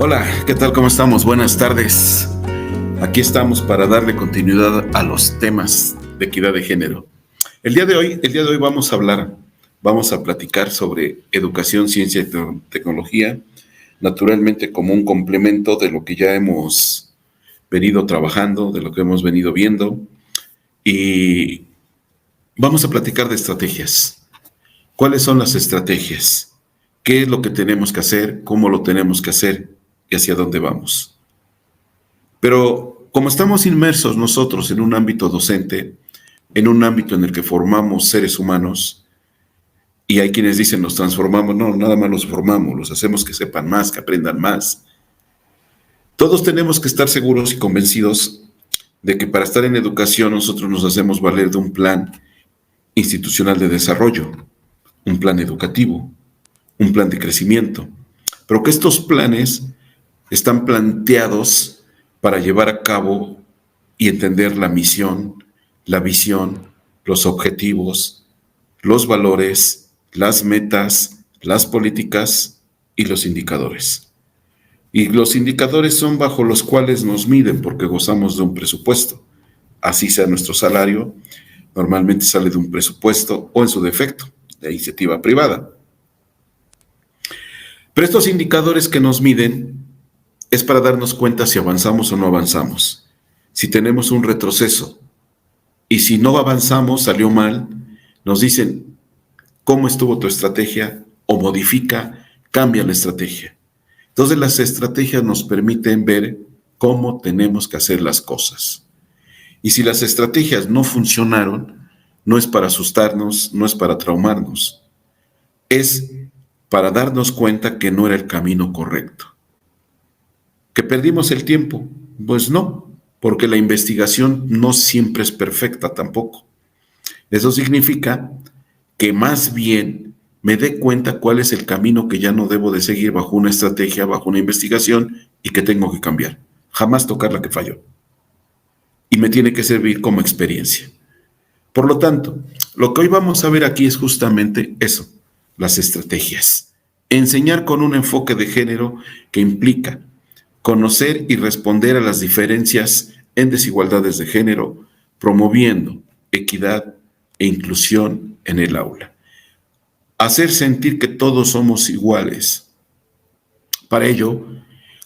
Hola, ¿qué tal? ¿Cómo estamos? Buenas tardes. Aquí estamos para darle continuidad a los temas de equidad de género. El día de hoy vamos a platicar sobre educación, ciencia y tecnología, naturalmente como un complemento de lo que ya hemos venido trabajando, de lo que hemos venido viendo, y vamos a platicar de estrategias. ¿Cuáles son las estrategias? ¿Qué es lo que tenemos que hacer? ¿Cómo lo tenemos que hacer? ¿Y hacia dónde vamos? Pero como estamos inmersos nosotros en un ámbito docente, en un ámbito en el que formamos seres humanos, y hay quienes dicen nos transformamos, no, nada más los formamos, los hacemos que sepan más, que aprendan más. Todos tenemos que estar seguros y convencidos de que para estar en educación nosotros nos hacemos valer de un plan institucional de desarrollo, un plan educativo, un plan de crecimiento, pero que estos planes están planteados para llevar a cabo y entender la misión, la visión, los objetivos, los valores, las metas, las políticas y los indicadores. Y los indicadores son bajo los cuales nos miden porque gozamos de un presupuesto. Así sea nuestro salario, normalmente sale de un presupuesto o en su defecto, de iniciativa privada. Pero estos indicadores que nos miden es para darnos cuenta si avanzamos o no avanzamos, si tenemos un retroceso. Y si no avanzamos, salió mal, nos dicen cómo estuvo tu estrategia o modifica, cambia la estrategia. Entonces las estrategias nos permiten ver cómo tenemos que hacer las cosas. Y si las estrategias no funcionaron, no es para asustarnos, no es para traumarnos, es para darnos cuenta que no era el camino correcto. ¿Que perdimos el tiempo? Pues no, porque la investigación no siempre es perfecta tampoco. Eso significa que más bien me dé cuenta cuál es el camino que ya no debo de seguir bajo una estrategia, bajo una investigación y que tengo que cambiar. Jamás tocar la que falló. Y me tiene que servir como experiencia. Por lo tanto, lo que hoy vamos a ver aquí es justamente eso, las estrategias. Enseñar con un enfoque de género que implica conocer y responder a las diferencias en desigualdades de género, promoviendo equidad e inclusión en el aula. Hacer sentir que todos somos iguales. Para ello,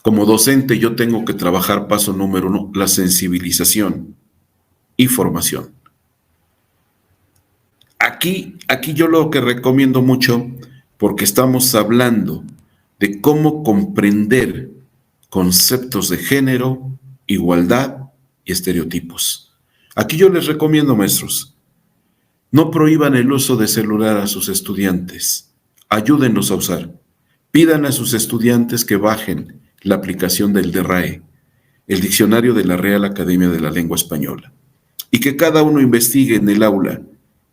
como docente, yo tengo que trabajar paso número 1, la sensibilización y formación. Aquí yo lo que recomiendo mucho, porque estamos hablando de cómo comprender conceptos de género, igualdad y estereotipos. Aquí yo les recomiendo, maestros, no prohíban el uso de celular a sus estudiantes, ayúdenlos a usar. Pidan a sus estudiantes que bajen la aplicación del DRAE, el Diccionario de la Real Academia de la Lengua Española, y que cada uno investigue en el aula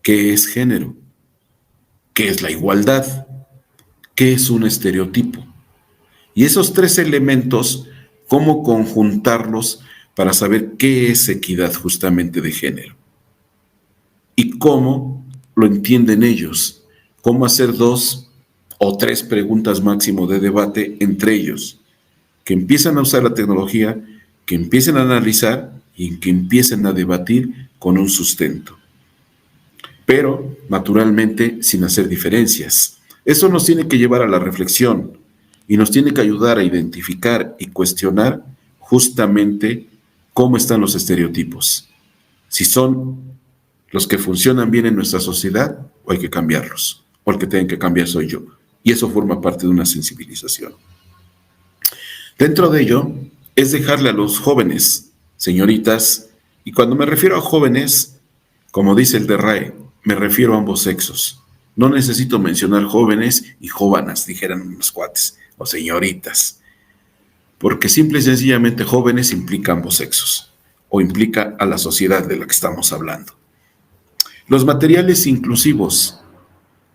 qué es género, qué es la igualdad, qué es un estereotipo. Y esos tres elementos, cómo conjuntarlos para saber qué es equidad justamente de género. Y cómo lo entienden ellos, cómo hacer 2 o 3 preguntas máximo de debate entre ellos, que empiezan a usar la tecnología, que empiecen a analizar y que empiecen a debatir con un sustento. Pero, naturalmente, sin hacer diferencias. Eso nos tiene que llevar a la reflexión y nos tiene que ayudar a identificar y cuestionar justamente cómo están los estereotipos. Si son los que funcionan bien en nuestra sociedad o hay que cambiarlos, o el que tienen que cambiar soy yo. Y eso forma parte de una sensibilización. Dentro de ello es dejarle a los jóvenes, señoritas, y cuando me refiero a jóvenes, como dice el DRAE, me refiero a ambos sexos. No necesito mencionar jóvenes y jóvenes, dijeran unos cuates, o señoritas, porque simple y sencillamente jóvenes implica ambos sexos, o implica a la sociedad de la que estamos hablando. Los materiales inclusivos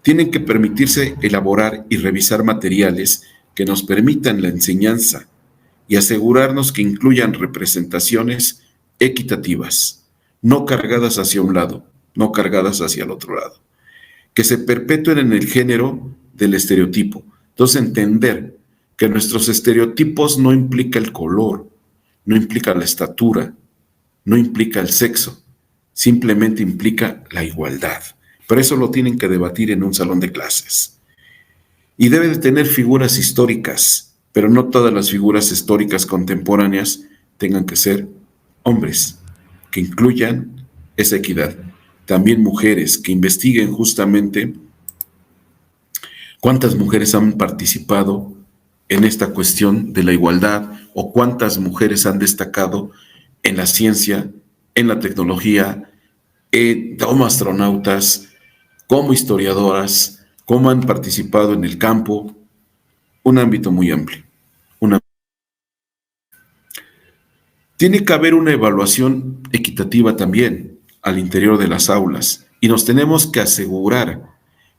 tienen que permitirse elaborar y revisar materiales que nos permitan la enseñanza y asegurarnos que incluyan representaciones equitativas, no cargadas hacia un lado, no cargadas hacia el otro lado, que se perpetúen en el género del estereotipo. Entonces, entender que nuestros estereotipos no implica el color, no implica la estatura, no implica el sexo, simplemente implica la igualdad. Pero eso lo tienen que debatir en un salón de clases. Y debe de tener figuras históricas, pero no todas las figuras históricas contemporáneas tengan que ser hombres, que incluyan esa equidad. También mujeres que investiguen justamente cuántas mujeres han participado en esta cuestión de la igualdad o cuántas mujeres han destacado en la ciencia, en la tecnología, como astronautas, como historiadoras, cómo han participado en el campo, un ámbito muy amplio. Tiene que haber una evaluación equitativa también al interior de las aulas y nos tenemos que asegurar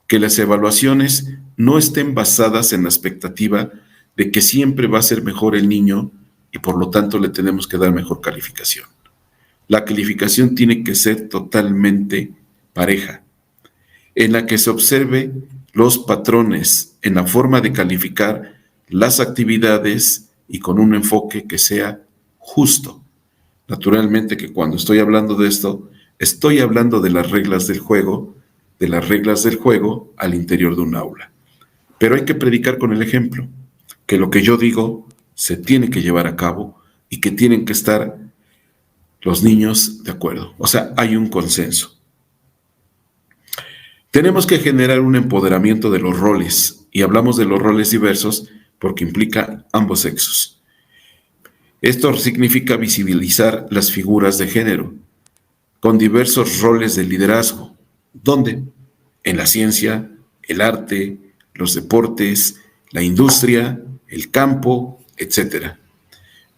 que las evaluaciones no estén basadas en la expectativa de que siempre va a ser mejor el niño y por lo tanto le tenemos que dar mejor calificación. La calificación tiene que ser totalmente pareja, en la que se observe los patrones en la forma de calificar las actividades y con un enfoque que sea justo. Naturalmente que cuando estoy hablando de esto, estoy hablando de las reglas del juego al interior de un aula. Pero hay que predicar con el ejemplo, que lo que yo digo se tiene que llevar a cabo y que tienen que estar los niños de acuerdo. O sea, hay un consenso. Tenemos que generar un empoderamiento de los roles, y hablamos de los roles diversos porque implica ambos sexos. Esto significa visibilizar las figuras de género, con diversos roles de liderazgo. ¿Dónde? En la ciencia, el arte, los deportes, la industria, el campo, etc.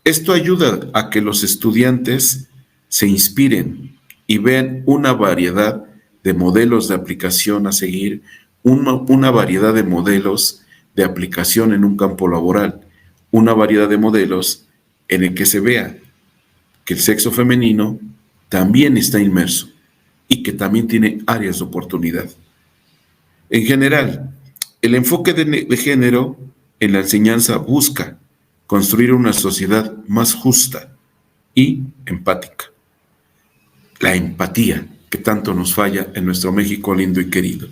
Esto ayuda a que los estudiantes se inspiren y vean una variedad de modelos de aplicación a seguir, una variedad de modelos de aplicación en un campo laboral, una variedad de modelos en el que se vea que el sexo femenino también está inmerso y que también tiene áreas de oportunidad. En general, el enfoque de género en la enseñanza busca construir una sociedad más justa y empática. La empatía que tanto nos falla en nuestro México lindo y querido.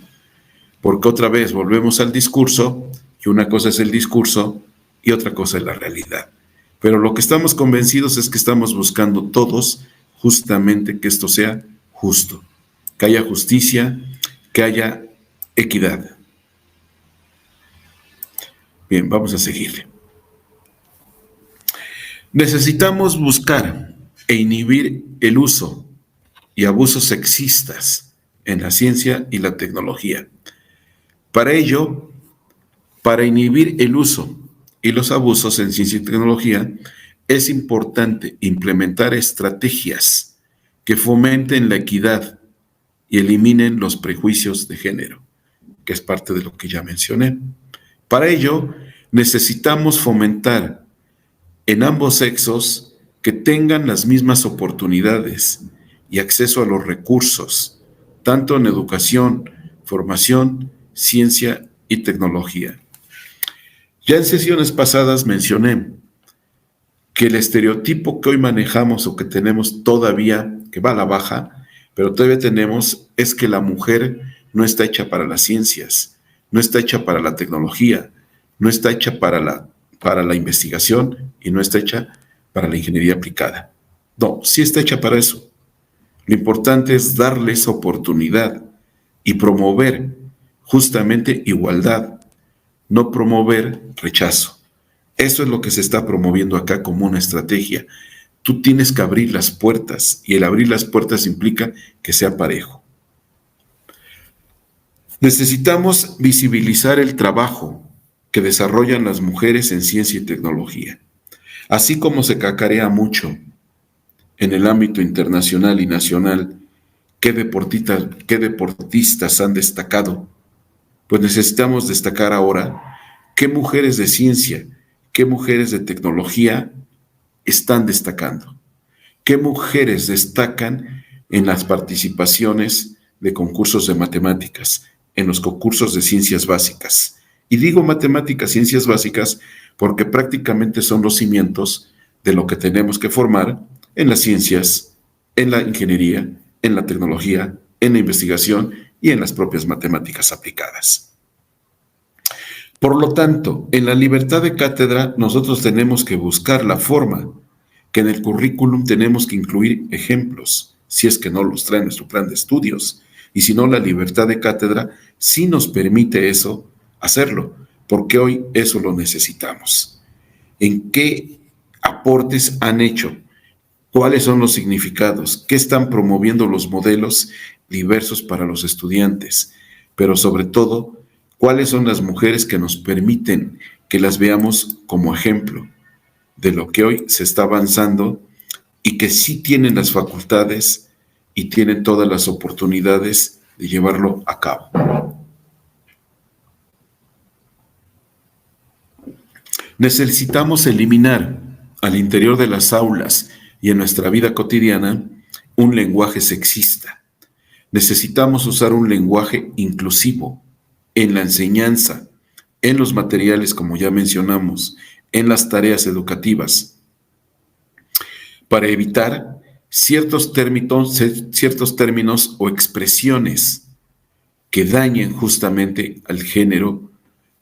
Porque otra vez volvemos al discurso, y una cosa es el discurso y otra cosa es la realidad. Pero lo que estamos convencidos es que estamos buscando todos justamente que esto sea justo, que haya justicia, que haya equidad. Bien, vamos a seguirle. Necesitamos buscar e inhibir el uso y abusos sexistas en la ciencia y la tecnología. Para ello, para inhibir el uso y los abusos en ciencia y tecnología, es importante implementar estrategias que fomenten la equidad y eliminen los prejuicios de género, que es parte de lo que ya mencioné. Para ello, necesitamos fomentar en ambos sexos que tengan las mismas oportunidades y acceso a los recursos, tanto en educación, formación, ciencia y tecnología. Ya en sesiones pasadas mencioné que el estereotipo que hoy manejamos o que tenemos todavía, que va a la baja, pero todavía tenemos, es que la mujer no está hecha para las ciencias, no está hecha para la tecnología, no está hecha para la investigación y no está hecha para la ingeniería aplicada. No, sí está hecha para eso. Lo importante es darles oportunidad y promover justamente igualdad, no promover rechazo. Eso es lo que se está promoviendo acá como una estrategia. Tú tienes que abrir las puertas y el abrir las puertas implica que sea parejo. Necesitamos visibilizar el trabajo que desarrollan las mujeres en ciencia y tecnología, así como se cacarea mucho en el ámbito internacional y nacional qué deportistas han destacado. Pues necesitamos destacar ahora qué mujeres de ciencia, qué mujeres de tecnología están destacando, qué mujeres destacan en las participaciones de concursos de matemáticas, en los concursos de ciencias básicas, Y digo matemáticas, ciencias básicas, porque prácticamente son los cimientos de lo que tenemos que formar en las ciencias, en la ingeniería, en la tecnología, en la investigación y en las propias matemáticas aplicadas. Por lo tanto, en la libertad de cátedra nosotros tenemos que buscar la forma que en el currículum tenemos que incluir ejemplos, si es que no los trae nuestro plan de estudios. Y si no, la libertad de cátedra sí nos permite eso, hacerlo, porque hoy eso lo necesitamos. ¿En qué aportes han hecho? ¿Cuáles son los significados? ¿Qué están promoviendo los modelos diversos para los estudiantes? Pero sobre todo, ¿cuáles son las mujeres que nos permiten que las veamos como ejemplo de lo que hoy se está avanzando y que sí tienen las facultades y tienen todas las oportunidades de llevarlo a cabo? Necesitamos eliminar al interior de las aulas y en nuestra vida cotidiana un lenguaje sexista. Necesitamos usar un lenguaje inclusivo en la enseñanza, en los materiales, como ya mencionamos, en las tareas educativas, para evitar ciertos términos o expresiones que dañen justamente al género,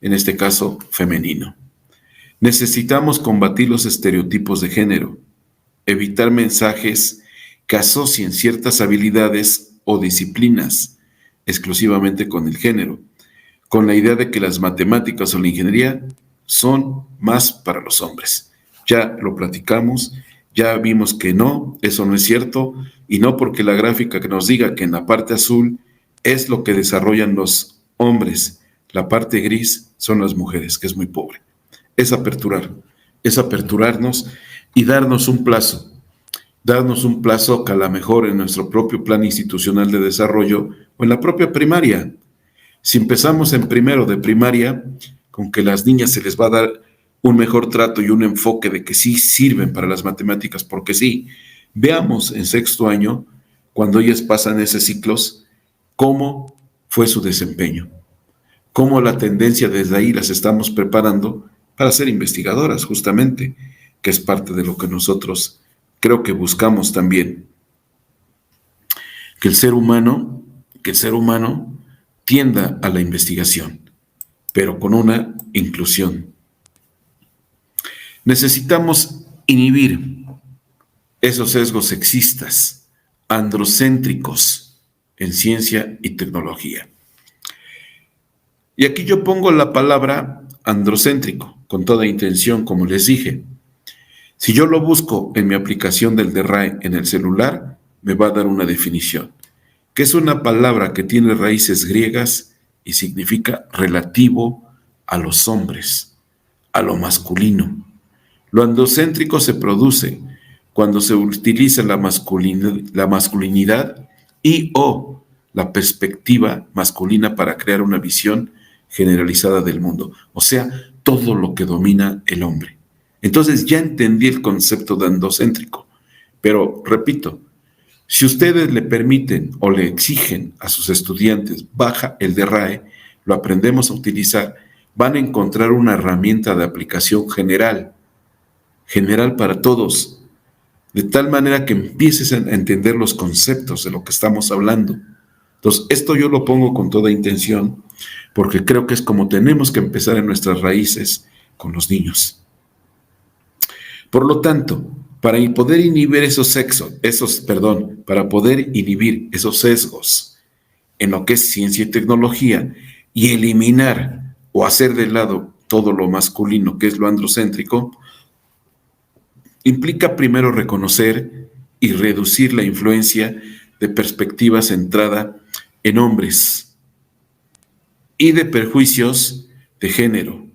en este caso femenino. Necesitamos combatir los estereotipos de género, evitar mensajes que asocien ciertas habilidades o disciplinas exclusivamente con el género, con la idea de que las matemáticas o la ingeniería son más para los hombres. Ya lo platicamos, ya vimos que no, eso no es cierto, y no porque la gráfica que nos diga que en la parte azul es lo que desarrollan los hombres, la parte gris son las mujeres, que es muy pobre. Es aperturarnos y darnos un plazo que a lo mejor en nuestro propio plan institucional de desarrollo o en la propia primaria. Si empezamos en primero de primaria, con que las niñas se les va a dar un mejor trato y un enfoque de que sí sirven para las matemáticas, porque sí, veamos en sexto año, cuando ellas pasan esos ciclos, cómo fue su desempeño, cómo la tendencia desde ahí las estamos preparando para ser investigadoras, justamente, que es parte de lo que nosotros creo que buscamos también. Que el ser humano tienda a la investigación, pero con una inclusión. Necesitamos inhibir esos sesgos sexistas, androcéntricos en ciencia y tecnología. Y aquí yo pongo la palabra androcéntrico, con toda intención, como les dije. Si yo lo busco en mi aplicación del DERRAE en el celular, me va a dar una definición, que es una palabra que tiene raíces griegas y significa relativo a los hombres, a lo masculino. Lo androcéntrico se produce cuando se utiliza la masculinidad y o la perspectiva masculina para crear una visión generalizada del mundo, o sea, todo lo que domina el hombre. Entonces ya entendí el concepto de androcéntrico, pero repito, si ustedes le permiten o le exigen a sus estudiantes, baja el DERRAE, lo aprendemos a utilizar, van a encontrar una herramienta de aplicación general para todos, de tal manera que empieces a entender los conceptos de lo que estamos hablando. Entonces, esto yo lo pongo con toda intención, porque creo que es como tenemos que empezar en nuestras raíces con los niños. Por lo tanto, para poder inhibir esos sesgos en lo que es ciencia y tecnología y eliminar o hacer de lado todo lo masculino, que es lo androcéntrico, implica primero reconocer y reducir la influencia de perspectiva centrada en hombres y de prejuicios de género.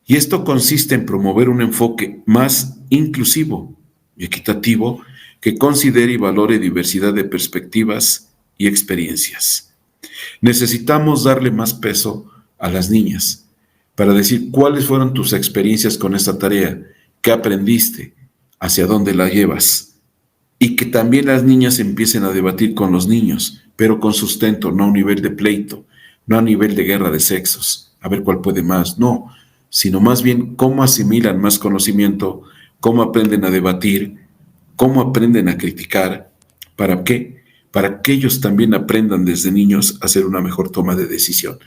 Y esto consiste en promover un enfoque más inclusivo y equitativo que considere y valore diversidad de perspectivas y experiencias. Necesitamos darle más peso a las niñas para decir cuáles fueron tus experiencias con esta tarea, qué aprendiste, hacia dónde la llevas, y que también las niñas empiecen a debatir con los niños, pero con sustento, no a un nivel de pleito, no a nivel de guerra de sexos, a ver cuál puede más, no, sino más bien cómo asimilan más conocimiento, cómo aprenden a debatir, cómo aprenden a criticar. ¿Para qué? Para que ellos también aprendan desde niños a hacer una mejor toma de decisión.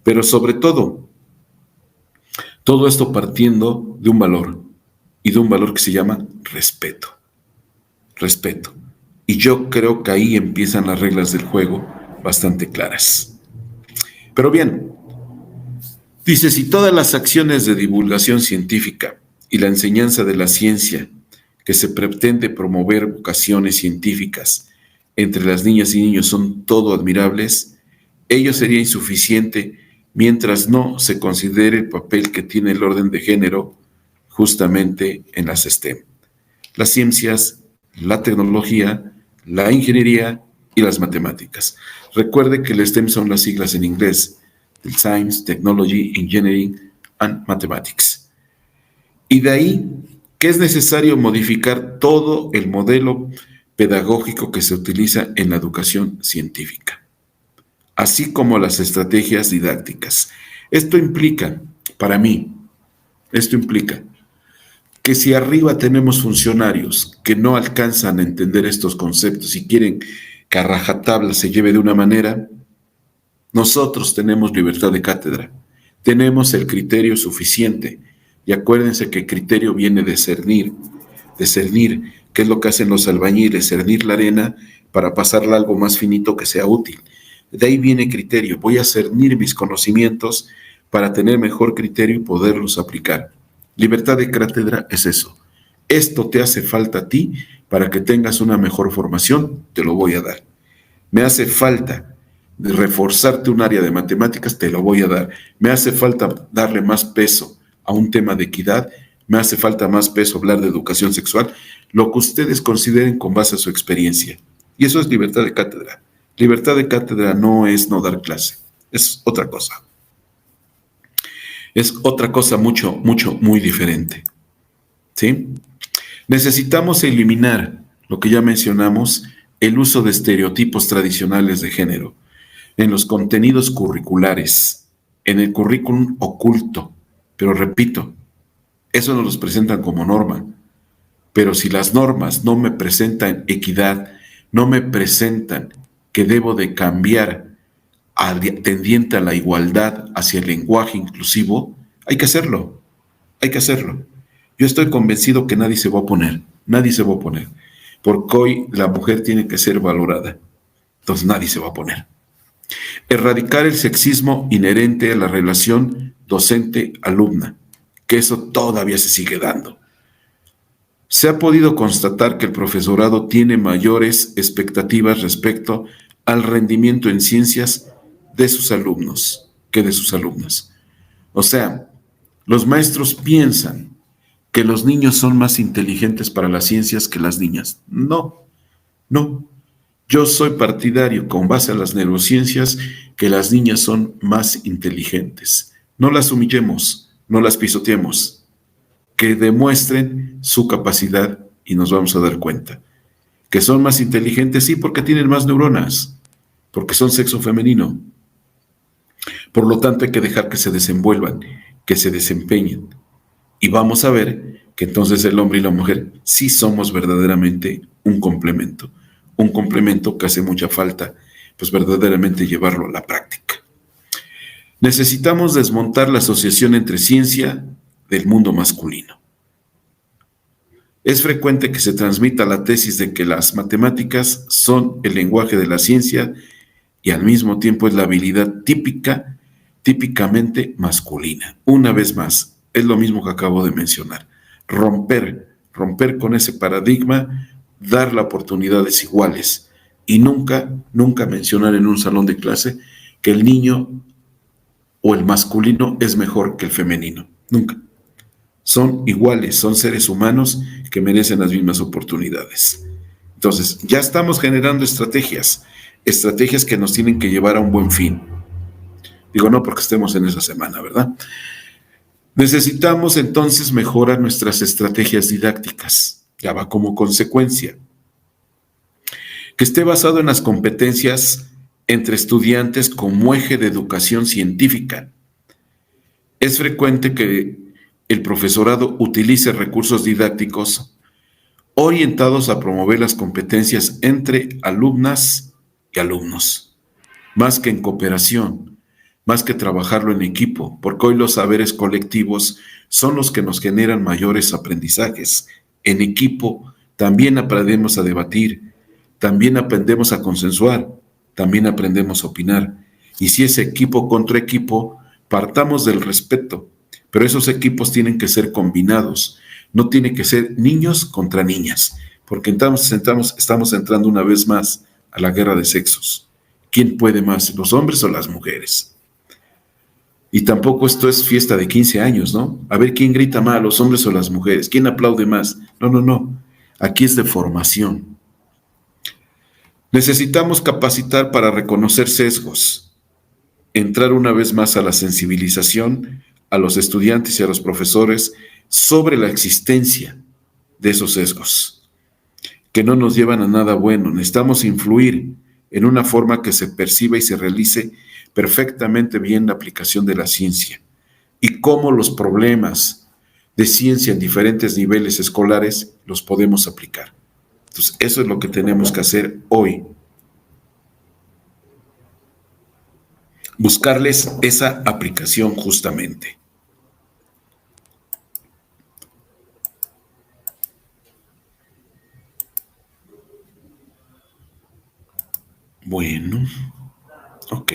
Pero sobre todo esto partiendo de un valor, y de un valor que se llama respeto. Respeto. Y yo creo que ahí empiezan las reglas del juego bastante claras. Pero bien, dice, si todas las acciones de divulgación científica y la enseñanza de la ciencia que se pretende promover vocaciones científicas entre las niñas y niños son todo admirables, ello sería insuficiente mientras no se considere el papel que tiene el orden de género justamente en las STEM. Las ciencias, la tecnología, la ingeniería y las matemáticas. Recuerde que el STEM son las siglas en inglés, el Science, Technology, Engineering and Mathematics. Y de ahí que es necesario modificar todo el modelo pedagógico que se utiliza en la educación científica, así como las estrategias didácticas. Esto implica, para mí, esto implica que si arriba tenemos funcionarios que no alcanzan a entender estos conceptos y quieren que a rajatabla se lleve de una manera, nosotros tenemos libertad de cátedra, tenemos el criterio suficiente. Y acuérdense que el criterio viene de cernir, que es lo que hacen los albañiles, cernir la arena para pasarla a algo más finito que sea útil. De ahí viene criterio, voy a cernir mis conocimientos para tener mejor criterio y poderlos aplicar. Libertad de cátedra es eso. Esto te hace falta a ti para que tengas una mejor formación, te lo voy a dar. Me hace falta de reforzarte un área de matemáticas, te lo voy a dar. Me hace falta darle más peso a un tema de equidad, me hace falta más peso hablar de educación sexual, lo que ustedes consideren con base a su experiencia. Y eso es libertad de cátedra. Libertad de cátedra no es no dar clase, es otra cosa. Es otra cosa muy diferente. ¿Sí? Necesitamos eliminar lo que ya mencionamos, el uso de estereotipos tradicionales de género en los contenidos curriculares, en el currículum oculto. Pero repito, eso nos los presentan como norma. Pero si las normas no me presentan equidad, no me presentan que debo de cambiar tendiente a la igualdad hacia el lenguaje inclusivo, hay que hacerlo, hay que hacerlo. Yo estoy convencido que nadie se va a oponer, nadie se va a oponer, porque hoy la mujer tiene que ser valorada, entonces nadie se va a oponer. Erradicar el sexismo inherente a la relación docente-alumna, que eso todavía se sigue dando. Se ha podido constatar que el profesorado tiene mayores expectativas respecto al rendimiento en ciencias de sus alumnos que de sus alumnas. O sea, los maestros piensan que los niños son más inteligentes para las ciencias que las niñas. No, no. Yo soy partidario, con base a las neurociencias, que las niñas son más inteligentes. No las humillemos, no las pisoteemos, que demuestren su capacidad y nos vamos a dar cuenta. Que son más inteligentes, sí, porque tienen más neuronas, porque son sexo femenino. Por lo tanto, hay que dejar que se desenvuelvan, que se desempeñen. Y vamos a ver que entonces el hombre y la mujer sí somos verdaderamente un complemento que hace mucha falta, pues verdaderamente llevarlo a la práctica. Necesitamos desmontar la asociación entre ciencia del mundo masculino. Es frecuente que se transmita la tesis de que las matemáticas son el lenguaje de la ciencia y al mismo tiempo es la habilidad típicamente masculina. Una vez más, es lo mismo que acabo de mencionar. Romper con ese paradigma, dar las oportunidades iguales y nunca mencionar en un salón de clase que el niño o el masculino es mejor que el femenino. Nunca. Son iguales, son seres humanos que merecen las mismas oportunidades. Entonces, ya estamos generando estrategias que nos tienen que llevar a un buen fin. Digo, no porque estemos en esa semana, ¿verdad? Necesitamos entonces mejorar nuestras estrategias didácticas. Ya va como consecuencia. Que esté basado en las competencias entre estudiantes como eje de educación científica. Es frecuente que el profesorado utilice recursos didácticos orientados a promover las competencias entre alumnas y alumnos, más que en cooperación, más que trabajarlo en equipo, porque hoy los saberes colectivos son los que nos generan mayores aprendizajes. En equipo también aprendemos a debatir, también aprendemos a consensuar, también aprendemos a opinar. Y si es equipo contra equipo, partamos del respeto, pero esos equipos tienen que ser combinados, no tiene que ser niños contra niñas, porque estamos entrando una vez más a la guerra de sexos. ¿Quién puede más, los hombres o las mujeres? Y tampoco esto es fiesta de 15 años, ¿no? A ver quién grita más, los hombres o las mujeres, quién aplaude más. No, no, no. Aquí es de formación. Necesitamos capacitar para reconocer sesgos, entrar una vez más a la sensibilización a los estudiantes y a los profesores sobre la existencia de esos sesgos, que no nos llevan a nada bueno. Necesitamos influir en una forma que se perciba y se realice perfectamente bien la aplicación de la ciencia y cómo los problemas de ciencia en diferentes niveles escolares los podemos aplicar. Entonces, eso es lo que tenemos que hacer hoy. Buscarles esa aplicación justamente. Bueno, ok.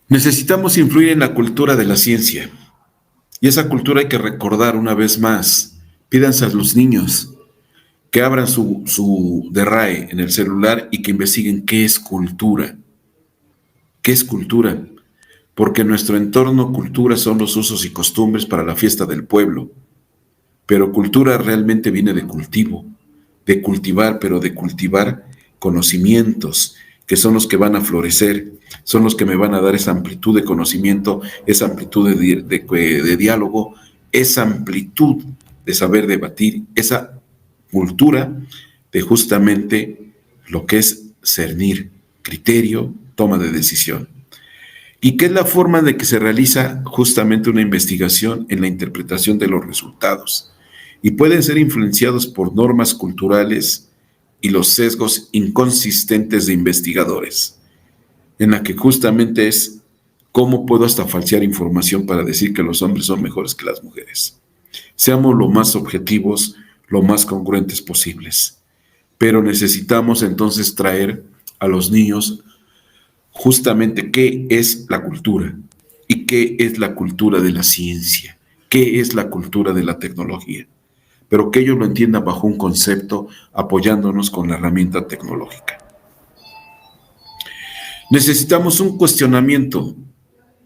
Necesitamos influir en la cultura de la ciencia. Y esa cultura hay que recordar una vez más. Pídanse a los niños que abran su DRAE en el celular y que investiguen qué es cultura. ¿Qué es cultura? Porque en nuestro entorno cultura son los usos y costumbres para la fiesta del pueblo. Pero cultura realmente viene de cultivo, de cultivar, pero de cultivar conocimientos que son los que van a florecer, son los que me van a dar esa amplitud de conocimiento, esa amplitud de diálogo, esa amplitud de saber debatir, esa cultura de justamente lo que es cernir, criterio, toma de decisión. ¿Y qué es la forma de que se realiza justamente una investigación en la interpretación de los resultados? Y pueden ser influenciados por normas culturales y los sesgos inconsistentes de investigadores, en la que justamente es cómo puedo hasta falsear información para decir que los hombres son mejores que las mujeres. Seamos lo más objetivos, lo más congruentes posibles. Pero necesitamos entonces traer a los niños justamente qué es la cultura y qué es la cultura de la ciencia, qué es la cultura de la tecnología, pero que ellos lo entiendan bajo un concepto apoyándonos con la herramienta tecnológica. Necesitamos un cuestionamiento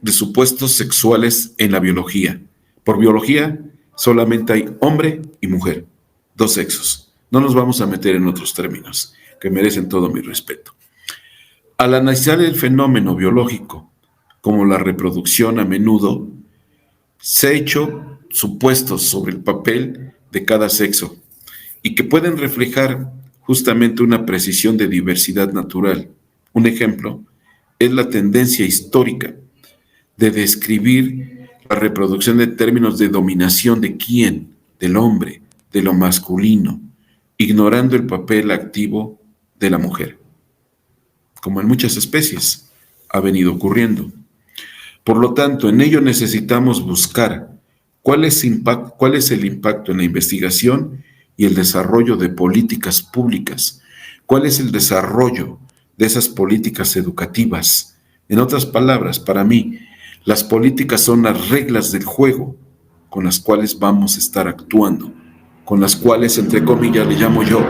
de supuestos sexuales en la biología. Por biología solamente hay hombre y mujer, dos sexos. No nos vamos a meter en otros términos que merecen todo mi respeto. Al analizar el fenómeno biológico, como la reproducción, a menudo se han hecho supuestos sobre el papel de cada sexo y que pueden reflejar justamente una precisión de diversidad natural. Un ejemplo es la tendencia histórica de describir la reproducción en términos de dominación de quién, del hombre, de lo masculino, ignorando el papel activo de la mujer, como en muchas especies ha venido ocurriendo. Por lo tanto, en ello necesitamos buscar cuál es el impacto en la investigación y el desarrollo de políticas públicas, cuál es el desarrollo de esas políticas educativas. En otras palabras, para mí, las políticas son las reglas del juego con las cuales vamos a estar actuando, con las cuales, entre comillas, le llamo yo,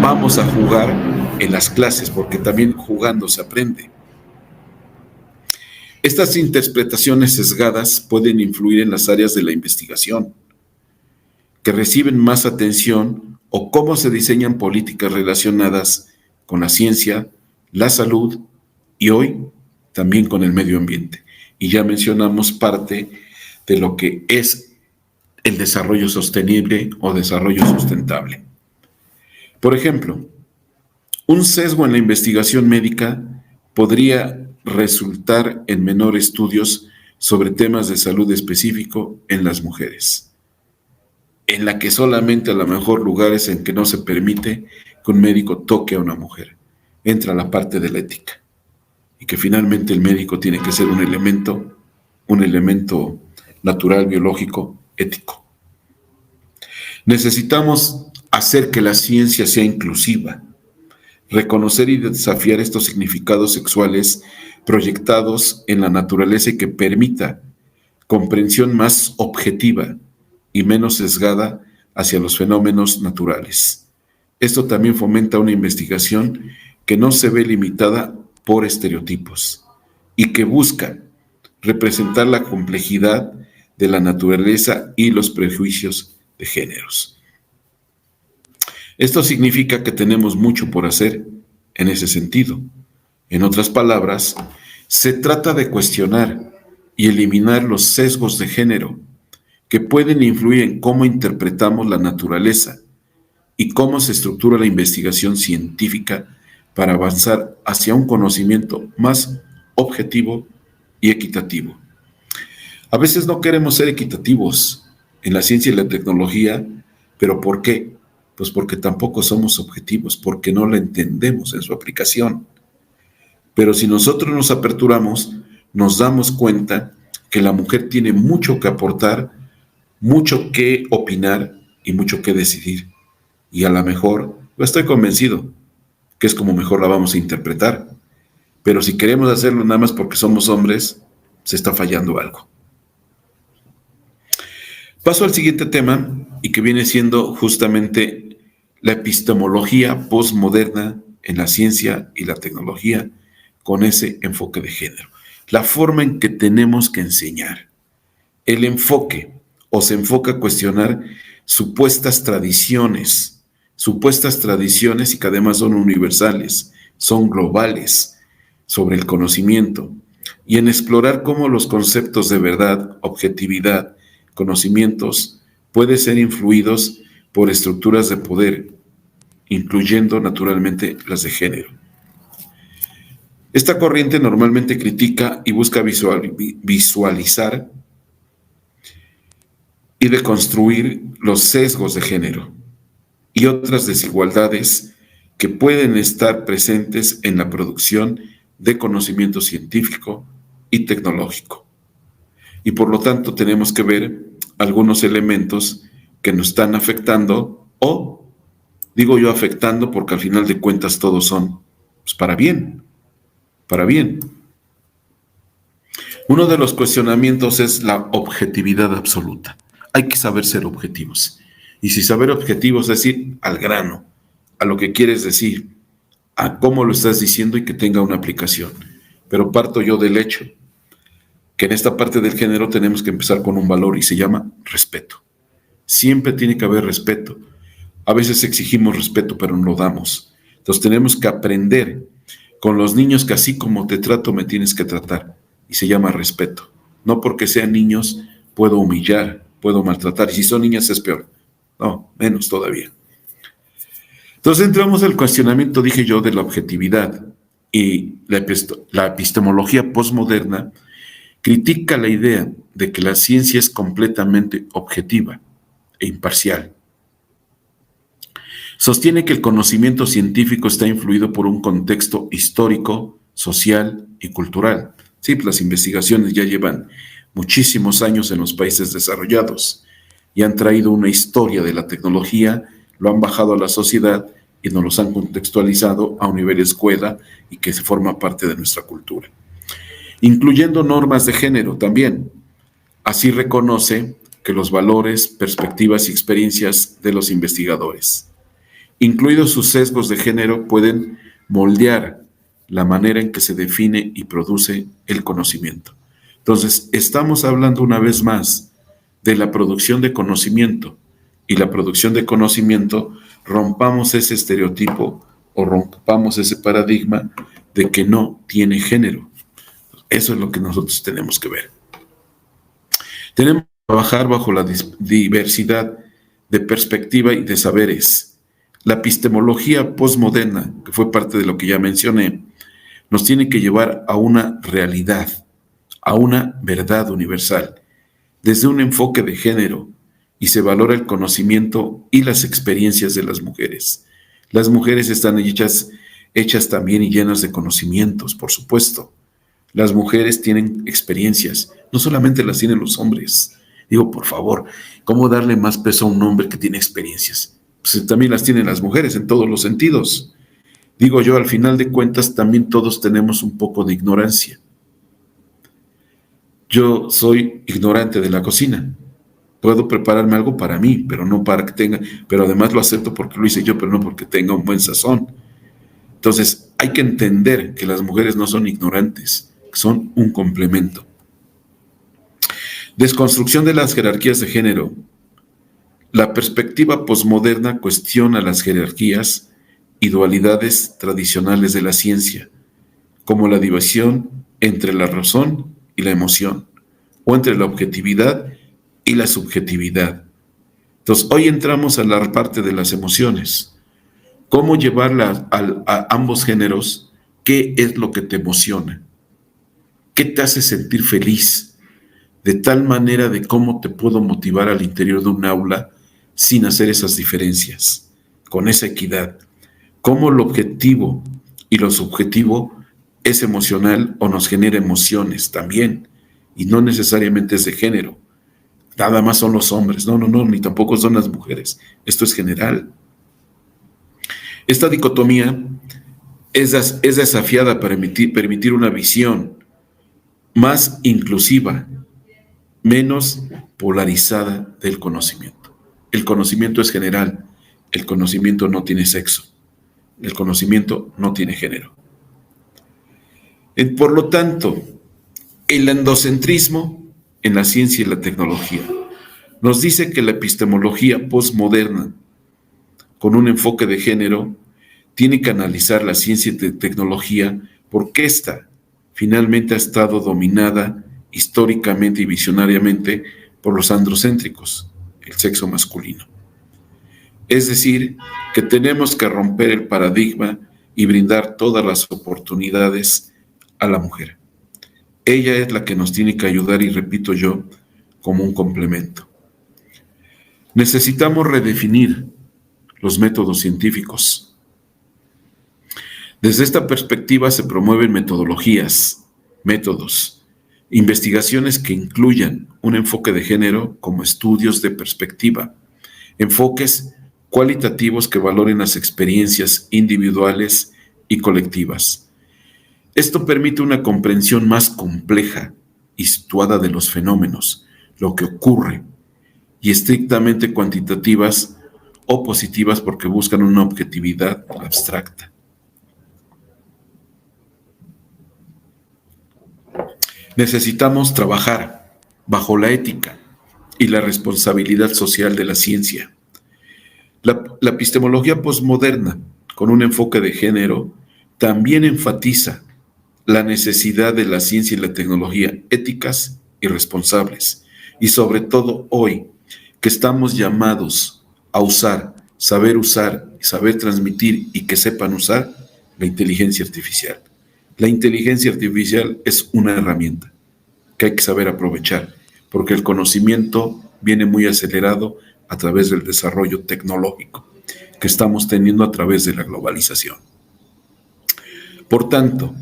vamos a jugar en las clases, porque también jugando se aprende. Estas interpretaciones sesgadas pueden influir en las áreas de la investigación, que reciben más atención, o cómo se diseñan políticas relacionadas con la ciencia, la salud y hoy también con el medio ambiente. Y ya mencionamos parte de lo que es el desarrollo sostenible o desarrollo sustentable. Por ejemplo, un sesgo en la investigación médica podría resultar en menores estudios sobre temas de salud específico en las mujeres, en la que solamente a lo mejor lugares en que no se permite que un médico toque a una mujer. Entra la parte de la ética y que finalmente el médico tiene que ser un elemento natural, biológico, ético. Necesitamos hacer que la ciencia sea inclusiva, reconocer y desafiar estos significados sexuales proyectados en la naturaleza y que permita comprensión más objetiva y menos sesgada hacia los fenómenos naturales. Esto también fomenta una investigación que no se ve limitada por estereotipos y que busca representar la complejidad de la naturaleza y los prejuicios de géneros. Esto significa que tenemos mucho por hacer en ese sentido. En otras palabras, se trata de cuestionar y eliminar los sesgos de género que pueden influir en cómo interpretamos la naturaleza y cómo se estructura la investigación científica para avanzar hacia un conocimiento más objetivo y equitativo. A veces no queremos ser equitativos en la ciencia y la tecnología, pero ¿por qué? Pues porque tampoco somos objetivos, porque no la entendemos en su aplicación. Pero si nosotros nos aperturamos, nos damos cuenta que la mujer tiene mucho que aportar, mucho que opinar y mucho que decidir. Y a lo mejor, yo estoy convencido que es como mejor la vamos a interpretar. Pero si queremos hacerlo nada más porque somos hombres, se está fallando algo. Paso al siguiente tema, y que viene siendo justamente la epistemología postmoderna en la ciencia y la tecnología con ese enfoque de género. La forma en que tenemos que enseñar. El enfoque, o se enfoca a cuestionar supuestas tradiciones y que además son universales, son globales, sobre el conocimiento, y en explorar cómo los conceptos de verdad, objetividad, conocimientos pueden ser influidos por estructuras de poder, incluyendo naturalmente las de género. Esta corriente normalmente critica y busca visualizar y deconstruir los sesgos de género y otras desigualdades que pueden estar presentes en la producción de conocimiento científico y tecnológico. Y por lo tanto tenemos que ver algunos elementos que nos están afectando, o digo yo afectando porque al final de cuentas todos son pues, para bien. Uno de los cuestionamientos es la objetividad absoluta. Hay que saber ser objetivos. Y si saber objetivos es decir al grano, a lo que quieres decir, a cómo lo estás diciendo y que tenga una aplicación. Pero parto yo del hecho que en esta parte del género tenemos que empezar con un valor y se llama respeto. Siempre tiene que haber respeto. A veces exigimos respeto, pero no lo damos. Entonces tenemos que aprender con los niños que así como te trato, me tienes que tratar. Y se llama respeto. No porque sean niños puedo humillar, puedo maltratar. Y si son niñas es peor. No, menos todavía. Entonces entramos al cuestionamiento, dije yo, de la objetividad. Y la epistemología postmoderna critica la idea de que la ciencia es completamente objetiva e imparcial. Sostiene que el conocimiento científico está influido por un contexto histórico, social y cultural. Sí, pues las investigaciones ya llevan muchísimos años en los países desarrollados y han traído una historia de la tecnología, lo han bajado a la sociedad y nos los han contextualizado a un nivel escuela y que se forma parte de nuestra cultura. Incluyendo normas de género también. Así reconoce que los valores, perspectivas y experiencias de los investigadores, incluidos sus sesgos de género, pueden moldear la manera en que se define y produce el conocimiento. Entonces, estamos hablando una vez más de la producción de conocimiento, y la producción de conocimiento, rompamos ese estereotipo o rompamos ese paradigma de que no tiene género. Eso es lo que nosotros tenemos que ver. Tenemos que trabajar bajo la diversidad de perspectiva y de saberes. La epistemología postmoderna, que fue parte de lo que ya mencioné, nos tiene que llevar a una realidad, a una verdad universal, desde un enfoque de género, y se valora el conocimiento y las experiencias de las mujeres. Las mujeres están hechas también y llenas de conocimientos, por supuesto. Las mujeres tienen experiencias, no solamente las tienen los hombres. Digo, por favor, ¿cómo darle más peso a un hombre que tiene experiencias? Pues también las tienen las mujeres en todos los sentidos. Digo yo, al final de cuentas, también todos tenemos un poco de ignorancia. Yo soy ignorante de la cocina. Puedo prepararme algo para mí, pero no para que tenga, pero además lo acepto porque lo hice yo, pero no porque tenga un buen sazón. Entonces, hay que entender que las mujeres no son ignorantes, son un complemento. Desconstrucción de las jerarquías de género. La perspectiva posmoderna cuestiona las jerarquías y dualidades tradicionales de la ciencia, como la división entre la razón y la emoción, o entre la objetividad y la subjetividad. Entonces, hoy entramos a la parte de las emociones. ¿Cómo llevarla a ambos géneros? ¿Qué es lo que te emociona? ¿Qué te hace sentir feliz? De tal manera de cómo te puedo motivar al interior de un aula sin hacer esas diferencias, con esa equidad. Cómo lo objetivo y lo subjetivo es emocional o nos genera emociones también, y no necesariamente es de género. Nada más son los hombres, no, ni tampoco son las mujeres. Esto es general. Esta dicotomía es desafiada para permitir una visión más inclusiva, menos polarizada del conocimiento. El conocimiento es general, el conocimiento no tiene sexo, el conocimiento no tiene género. Por lo tanto, el androcentrismo en la ciencia y la tecnología nos dice que la epistemología postmoderna, con un enfoque de género, tiene que analizar la ciencia y tecnología porque ésta finalmente ha estado dominada históricamente y visionariamente por los androcéntricos, el sexo masculino. Es decir, que tenemos que romper el paradigma y brindar todas las oportunidades a la mujer. Ella es la que nos tiene que ayudar, y repito yo, como un complemento. Necesitamos redefinir los métodos científicos. Desde esta perspectiva se promueven metodologías, métodos, investigaciones que incluyan un enfoque de género como estudios de perspectiva, enfoques cualitativos que valoren las experiencias individuales y colectivas. Esto permite una comprensión más compleja y situada de los fenómenos, lo que ocurre, y estrictamente cuantitativas o positivas porque buscan una objetividad abstracta. Necesitamos trabajar bajo la ética y la responsabilidad social de la ciencia. La epistemología posmoderna, con un enfoque de género, también enfatiza la necesidad de la ciencia y la tecnología éticas y responsables, y sobre todo hoy, que estamos llamados a saber transmitir y que sepan usar la inteligencia artificial. La inteligencia artificial es una herramienta que hay que saber aprovechar, porque el conocimiento viene muy acelerado a través del desarrollo tecnológico que estamos teniendo a través de la globalización. Por tanto,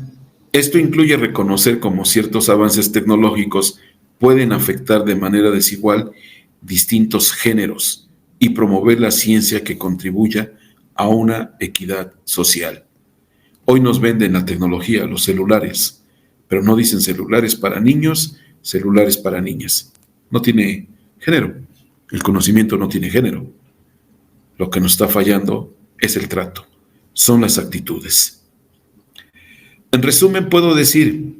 esto incluye reconocer cómo ciertos avances tecnológicos pueden afectar de manera desigual distintos géneros y promover la ciencia que contribuya a una equidad social. Hoy nos venden la tecnología, los celulares, pero no dicen celulares para niños, celulares para niñas. No tiene género. El conocimiento no tiene género. Lo que nos está fallando es el trato, son las actitudes. En resumen, puedo decir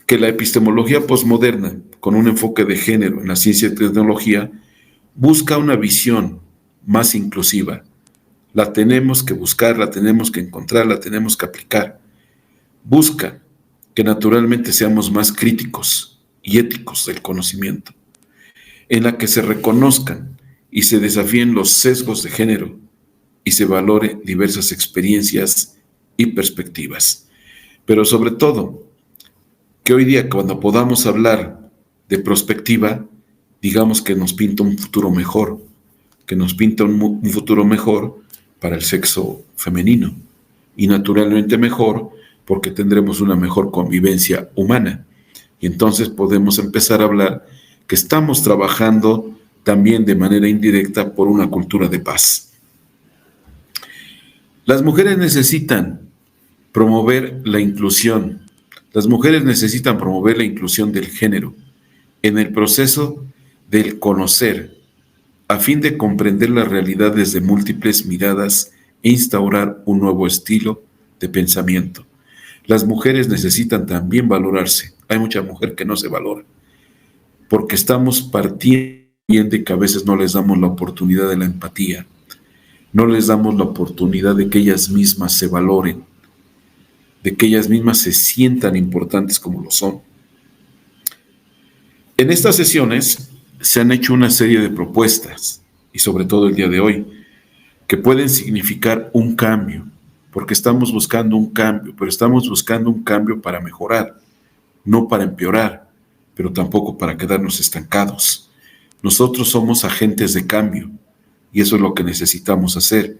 que la epistemología posmoderna, con un enfoque de género en la ciencia y tecnología, busca una visión más inclusiva. La tenemos que buscar, la tenemos que encontrar, la tenemos que aplicar. Busca que naturalmente seamos más críticos y éticos del conocimiento, en la que se reconozcan y se desafíen los sesgos de género y se valore diversas experiencias y perspectivas. pero sobre todo, que hoy día cuando podamos hablar de prospectiva, digamos que nos pinta un futuro mejor, que nos pinta un futuro mejor para el sexo femenino y naturalmente mejor porque tendremos una mejor convivencia humana. Y entonces podemos empezar a hablar que estamos trabajando también de manera indirecta por una cultura de paz. Las mujeres necesitan promover la inclusión. Las mujeres necesitan promover la inclusión del género en el proceso del conocer, a fin de comprender la realidad desde múltiples miradas e instaurar un nuevo estilo de pensamiento. Las mujeres necesitan también valorarse. Hay mucha mujer que no se valora, porque estamos partiendo de que a veces no les damos la oportunidad de la empatía, no les damos la oportunidad de que ellas mismas se valoren, de que ellas mismas se sientan importantes como lo son. En estas sesiones se han hecho una serie de propuestas, y sobre todo el día de hoy, que pueden significar un cambio, porque estamos buscando un cambio, pero estamos buscando un cambio para mejorar, no para empeorar, pero tampoco para quedarnos estancados. Nosotros somos agentes de cambio, y eso es lo que necesitamos hacer.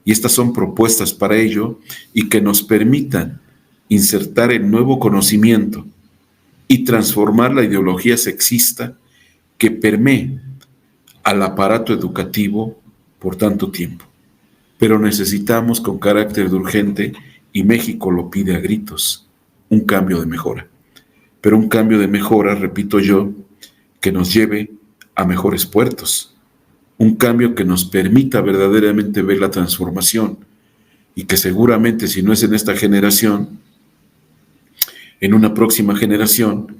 Y estas son propuestas para ello, y que nos permitan insertar el nuevo conocimiento y transformar la ideología sexista que permee al aparato educativo por tanto tiempo. Pero necesitamos con carácter de urgente, y México lo pide a gritos, un cambio de mejora. Pero un cambio de mejora, repito yo, que nos lleve a mejores puertos. Un cambio que nos permita verdaderamente ver la transformación y que seguramente si no es en esta generación, en una próxima generación,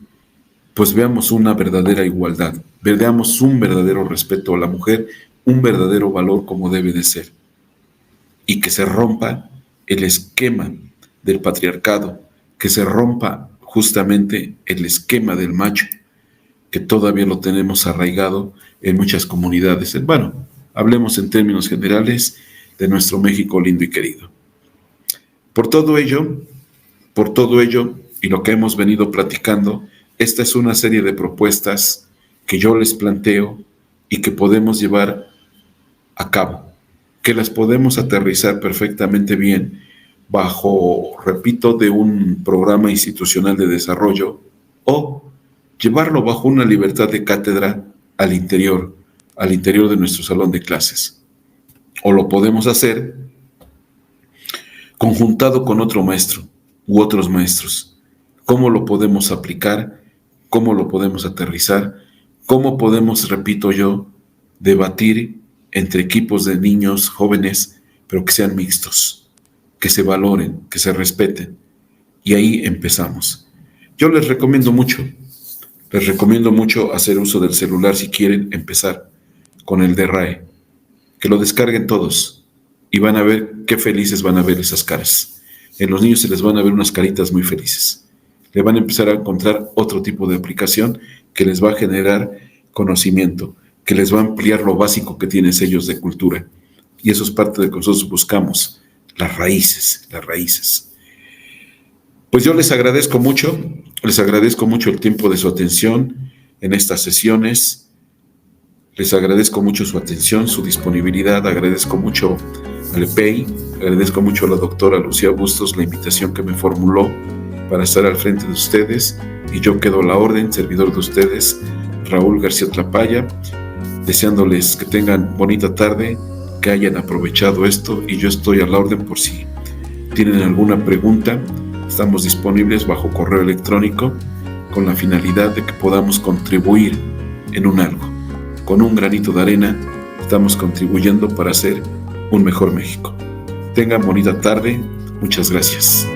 pues veamos una verdadera igualdad, veamos un verdadero respeto a la mujer, un verdadero valor como debe de ser, y que se rompa el esquema del patriarcado, que se rompa justamente el esquema del macho, que todavía lo tenemos arraigado en muchas comunidades. Bueno, hablemos en términos generales de nuestro México lindo y querido. Por todo ello, y lo que hemos venido platicando, esta es una serie de propuestas que yo les planteo y que podemos llevar a cabo, que las podemos aterrizar perfectamente bien bajo, repito, de un programa institucional de desarrollo o llevarlo bajo una libertad de cátedra al interior de nuestro salón de clases. O lo podemos hacer conjuntado con otro maestro u otros maestros. ¿Cómo lo podemos aplicar? ¿Cómo lo podemos aterrizar? ¿Cómo podemos, repito yo, debatir entre equipos de niños, jóvenes, pero que sean mixtos, que se valoren, que se respeten? Y ahí empezamos. Yo les recomiendo mucho hacer uso del celular si quieren empezar con el de RAE. Que lo descarguen todos y van a ver qué felices van a ver esas caras. En los niños se les van a ver unas caritas muy felices. Le van a empezar a encontrar otro tipo de aplicación que les va a generar conocimiento, que les va a ampliar lo básico que tienen ellos de cultura. Y eso es parte de lo que nosotros buscamos, las raíces. Pues yo les agradezco mucho el tiempo de su atención en estas sesiones. Les agradezco mucho su atención, su disponibilidad. Agradezco mucho al EPEI, agradezco mucho a la doctora Lucía Bustos la invitación que me formuló para estar al frente de ustedes, y yo quedo a la orden, servidor de ustedes, Raúl García Tlapaya, deseándoles que tengan bonita tarde, que hayan aprovechado esto, y yo estoy a la orden por si tienen alguna pregunta. Estamos disponibles bajo correo electrónico con la finalidad de que podamos contribuir en un algo. Con un granito de arena estamos contribuyendo para hacer un mejor México. Tengan bonita tarde. Muchas gracias.